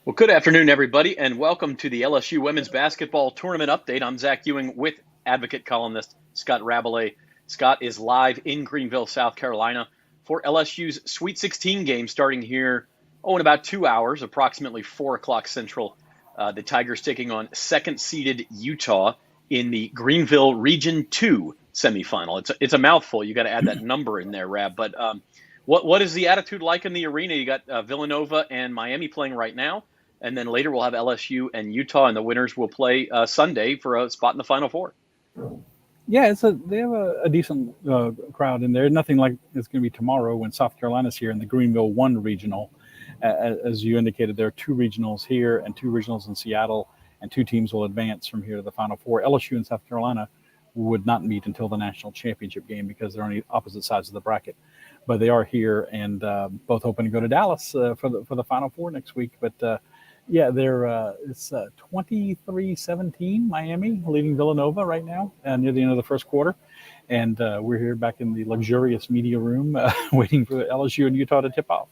Well, good afternoon, everybody, and welcome to the LSU Women's Basketball Tournament Update. I'm Zach Ewing with advocate columnist Scott Rabalais. Scott is live in Greenville, South Carolina for LSU's Sweet 16 game starting here, in about 2 hours, approximately 4 o'clock Central. The Tigers taking on second-seeded Utah in the Greenville Region 2 semifinal. It's a mouthful. You got to add that number in there, Rab. But what is the attitude like in the arena? You got Villanova and Miami playing right now. And then later we'll have LSU and Utah, and the winners will play Sunday for a spot in the Final Four. Yeah, they have a decent crowd in there. Nothing like it's going to be tomorrow when South Carolina's here in the Greenville 1 regional. As you indicated, there are 2 regionals here and 2 regionals in Seattle, and 2 teams will advance from here to the Final Four. LSU and South Carolina would not meet until the national championship game because they're on the opposite sides of the bracket. But they are here and both hoping to go to Dallas for the Final Four next week. But yeah, it's 23-17 Miami leading Villanova right now near the end of the first quarter. And we're here back in the luxurious media room waiting for LSU and Utah to tip off.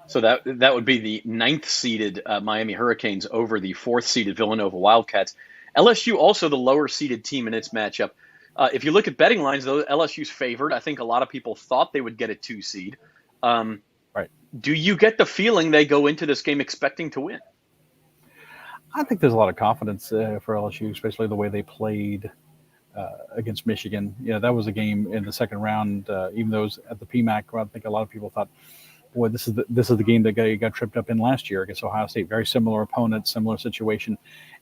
So that would be the 9th-seeded Miami Hurricanes over the 4th-seeded Villanova Wildcats. LSU also the lower-seeded team in its matchup. If you look at betting lines, though, LSU's favored. I think a lot of people thought they would get a 2 seed. Right. Do you get the feeling they go into this game expecting to win? I think there's a lot of confidence for LSU, especially the way they played against Michigan. That was a game in the second round, even though it was at the PMAC. I think a lot of people thought, boy, this is the game that got tripped up in last year against Ohio State. Very similar opponent, similar situation,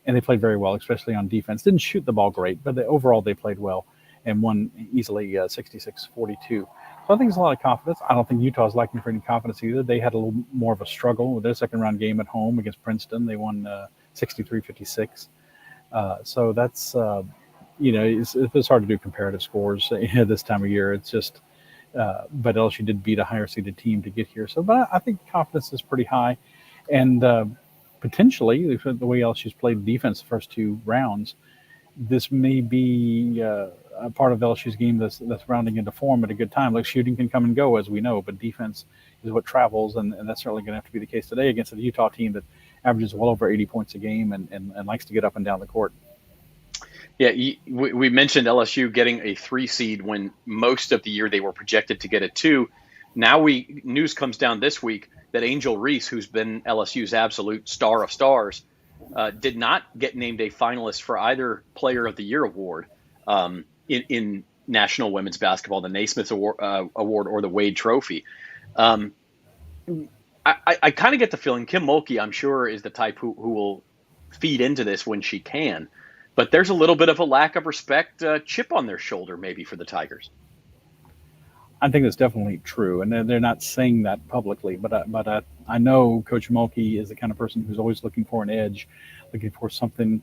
and they played very well, especially on defense. Didn't shoot the ball great, but overall they played well and won easily 66-42. So I think there's a lot of confidence. I don't think Utah's lacking for any confidence either. They had a little more of a struggle with their second-round game at home against Princeton. They won 63-56. So that's, it's hard to do comparative scores this time of year. It's just, but LSU did beat a higher-seeded team to get here. So, but I think confidence is pretty high. And potentially, the way LSU's played defense the first 2 rounds, this may be a part of LSU's game that's rounding into form at a good time. Like shooting can come and go, as we know, but defense is what travels, and that's certainly going to have to be the case today against a Utah team that averages well over 80 points a game and likes to get up and down the court. Yeah, we mentioned LSU getting a 3 seed when most of the year they were projected to get a 2. Now news comes down this week that Angel Reese, who's been LSU's absolute star of stars, did not get named a finalist for either Player of the Year award in National Women's Basketball, the Naismith Award or the Wade Trophy. I kind of get the feeling Kim Mulkey, I'm sure, is the type who will feed into this when she can. But there's a little bit of a lack of respect, chip on their shoulder maybe for the Tigers. I think that's definitely true, and they're not saying that publicly. But I know Coach Mulkey is the kind of person who's always looking for an edge, looking for something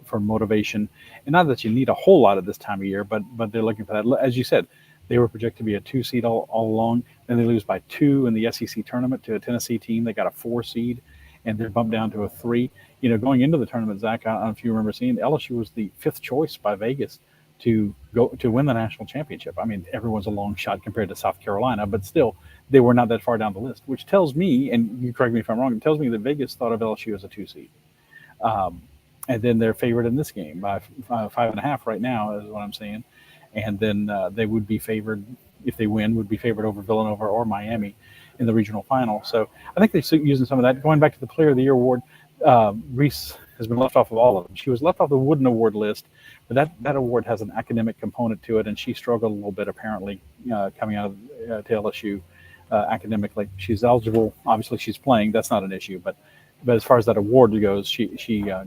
for motivation. And not that you need a whole lot of this time of year, but they're looking for that. As you said, they were projected to be a 2 seed all along. Then they lose by 2 in the SEC tournament to a Tennessee team. They got a 4 seed, and they're bumped down to a 3. Going into the tournament, Zach, I don't know if you remember seeing, LSU was the 5th choice by Vegas to win the national championship. I mean, everyone's a long shot compared to South Carolina, but still, they were not that far down the list, which tells me, and you correct me if I'm wrong, it tells me that Vegas thought of LSU as a 2 seed. And then they're favored in this game by 5.5 right now, is what I'm saying. And then they would be favored, if they win, would be favored over Villanova or Miami in the regional final. So I think they're using some of that. Going back to the Player of the Year award, Reese has been left off of all of them. She was left off the Wooden Award list, but that award has an academic component to it, and she struggled a little bit apparently coming out of to LSU academically. She's eligible. Obviously, she's playing. That's not an issue, but as far as that award goes, she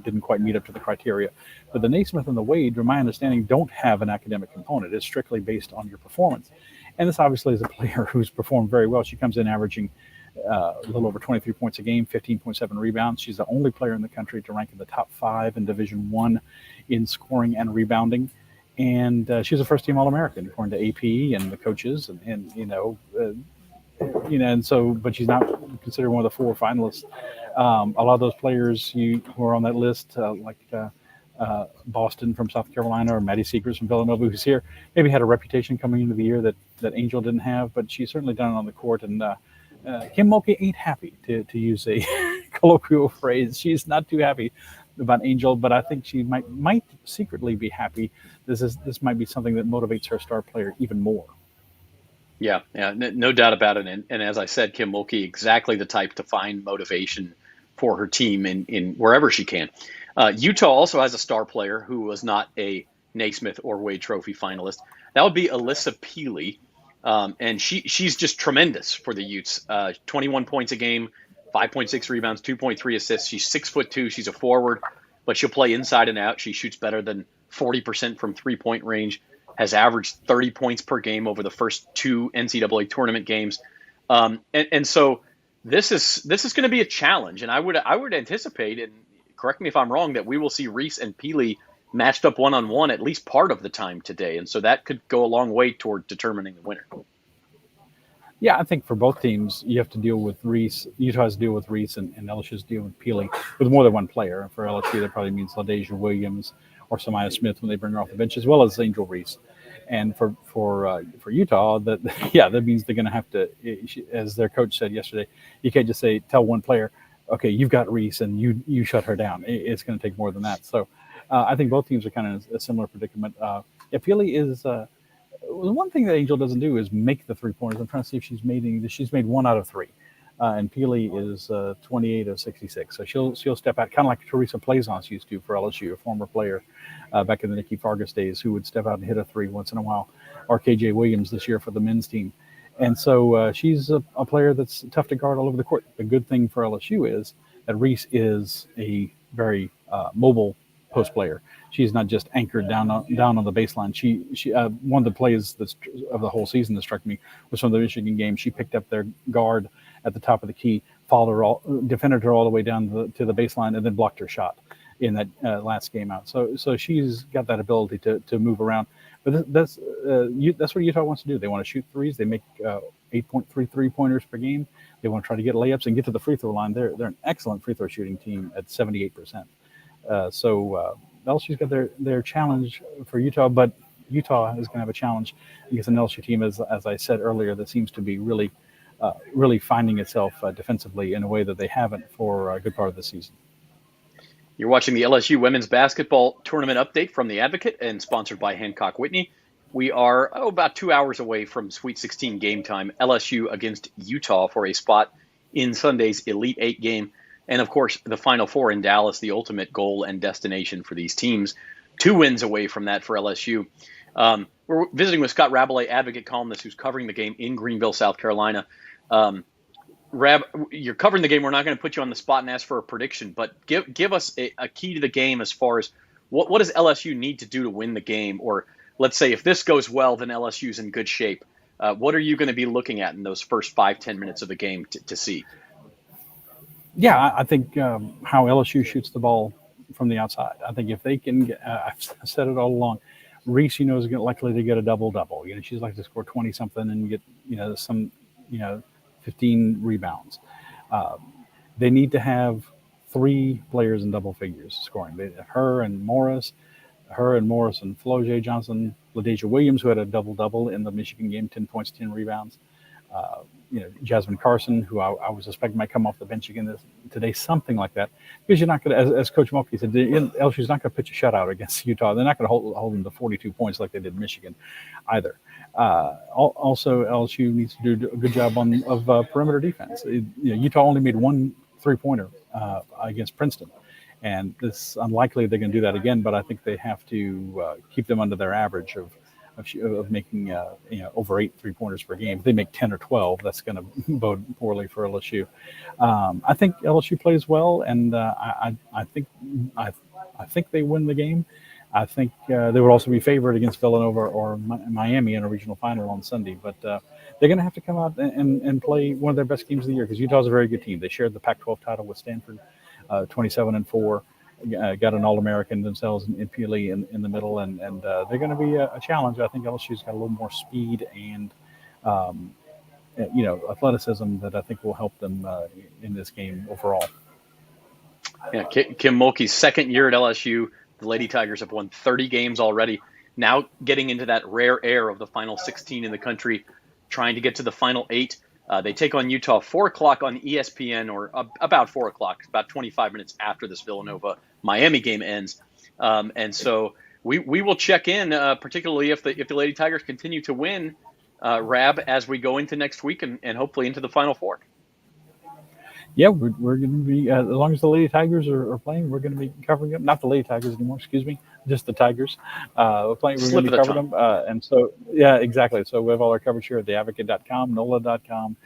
didn't quite meet up to the criteria. But the Naismith and the Wade, from my understanding, don't have an academic component. It's strictly based on your performance. And this obviously is a player who's performed very well. She comes in averaging a little over 23 points a game, 15.7 rebounds. She's the only player in the country to rank in the top 5 in Division I in scoring and rebounding. And she's a first-team All-American, according to AP and the coaches. And so, but she's not considered one of the 4 finalists. A lot of those players who are on that list, like Boston from South Carolina or Maddie Seegers from Villanova, who's here, maybe had a reputation coming into the year that Angel didn't have, but she's certainly done it on the court. And Kim Mulkey ain't happy to use a colloquial phrase. She's not too happy about Angel, but I think she might secretly be happy. This might be something that motivates her star player even more. Yeah, no doubt about it. And as I said, Kim Mulkey, exactly the type to find motivation for her team in wherever she can. Utah also has a star player who was not a Naismith or Wade Trophy finalist. That would be Alyssa Peely. And she's just tremendous for the Utes. 21 points a game, 5.6 rebounds, 2.3 assists. She's 6'2". She's a forward, but she'll play inside and out. She shoots better than 40% from 3-point range. Has averaged 30 points per game over the first 2 NCAA tournament games, and so this is going to be a challenge. And I would anticipate, and correct me if I'm wrong, that we will see Reese and Peely matched up one-on-one at least part of the time today, and so that could go a long way toward determining the winner. Yeah, I think for both teams, you have to deal with Reese. Utah has to deal with Reese, and LSU's deal with Peely with more than one player. For LSU, that probably means LaDeja Williams or Samaya Smith when they bring her off the bench, as well as Angel Reese. And for Utah, that means they're going to have to, as their coach said yesterday, you can't just tell one player, okay, you've got Reese and you shut her down. It's going to take more than that. So I think both teams are kind of in a similar predicament. Peely is. One thing that Angel doesn't do is make the 3-pointers. I'm trying to see if she's made 1 out of 3. And Peely is 28 of 66. So she'll step out, kind of like Teresa Plaisance used to for LSU, a former player back in the Nikki Fargas days, who would step out and hit a 3 once in a while, or KJ Williams this year for the men's team. And so she's a player that's tough to guard all over the court. The good thing for LSU is that Reese is a very mobile post player. She's not just anchored down on the baseline. She one of the plays of the whole season that struck me was from the Michigan game. She picked up their guard at the top of the key, defended her all the way down to the baseline, and then blocked her shot in that last game out. So she's got that ability to move around. But that's what Utah wants to do. They want to shoot threes. They make 8.3 3-pointers per game. They want to try to get layups and get to the free throw line. They're an excellent free throw shooting team at 78%. LSU's got their challenge for Utah, but Utah is going to have a challenge against an LSU team, as I said earlier, that seems to be really finding itself defensively in a way that they haven't for a good part of the season. You're watching the LSU Women's Basketball Tournament Update from The Advocate and sponsored by Hancock Whitney. We are about 2 hours away from Sweet 16 game time, LSU against Utah for a spot in Sunday's Elite Eight game. And, of course, the Final Four in Dallas, the ultimate goal and destination for these teams. 2 wins away from that for LSU. We're visiting with Scott Rabalais, Advocate columnist, who's covering the game in Greenville, South Carolina. Rab, you're covering the game. We're not going to put you on the spot and ask for a prediction, but give us a key to the game as far as what does LSU need to do to win the game? Or let's say if this goes well, then LSU's in good shape. What are you going to be looking at in those first 5-10 minutes of the game to see? Yeah, I think how LSU shoots the ball from the outside. I think if they can get, I've said it all along, Reese, is likely to get a double-double. She's likely to score 20-something and get, some, 15 rebounds. They need to have 3 players in double figures scoring. Her and Morris and Flo J. Johnson, LaDeja Williams, who had a double-double in the Michigan game, 10 points, 10 rebounds. Jasmine Carson, who I was suspecting might come off the bench again today, something like that. Because you're not going to, as Coach Mulkey said, LSU's not going to pitch a shutout against Utah. They're not going to hold them to 42 points like they did in Michigan either. Also, LSU needs to do a good job of perimeter defense. Utah only made 1 3-pointer against Princeton. And it's unlikely they're going to do that again, but I think they have to keep them under their average of making over 8 3-pointers per game. If they make 10 or 12, that's going to bode poorly for LSU. I think LSU plays well, and I think they win the game. I think they would also be favored against Villanova or Miami in a regional final on Sunday. But they're going to have to come out and play one of their best games of the year because Utah's a very good team. They shared the Pac-12 title with Stanford, 27-4. Got an All-American themselves in Peely in the middle, and they're going to be a challenge. I think LSU's got a little more speed and athleticism that I think will help them in this game overall. Yeah, Kim Mulkey's second year at LSU. The Lady Tigers have won 30 games already. Now getting into that rare air of the final 16 in the country, trying to get to the final 8. They take on Utah 4 o'clock on ESPN, or about 4 o'clock, about 25 minutes after this Villanova-Miami game ends. And so we will check in, particularly if the Lady Tigers continue to win, Rab, as we go into next week and hopefully into the Final Four. Yeah, we're going to be, as long as the Lady Tigers are playing, we're going to be covering them. Not the Lady Tigers anymore, excuse me, just the Tigers. We're going to be covering them. And so, yeah, exactly. So we have all our coverage here at theadvocate.com, NOLA.com,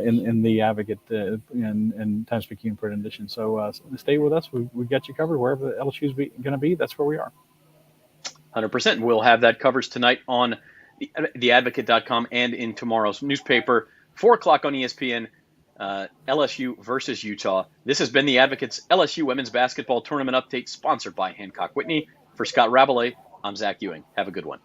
in the Advocate and Times-Picayune print edition. So stay with us. We got you covered. Wherever the LSU is going to be, that's where we are. 100%. We'll have that coverage tonight on theadvocate.com and in tomorrow's newspaper, 4 o'clock on ESPN. LSU versus Utah. This has been the Advocate's LSU Women's Basketball Tournament Update, sponsored by Hancock Whitney. For Scott Rabalais, I'm Zach Ewing. Have a good one.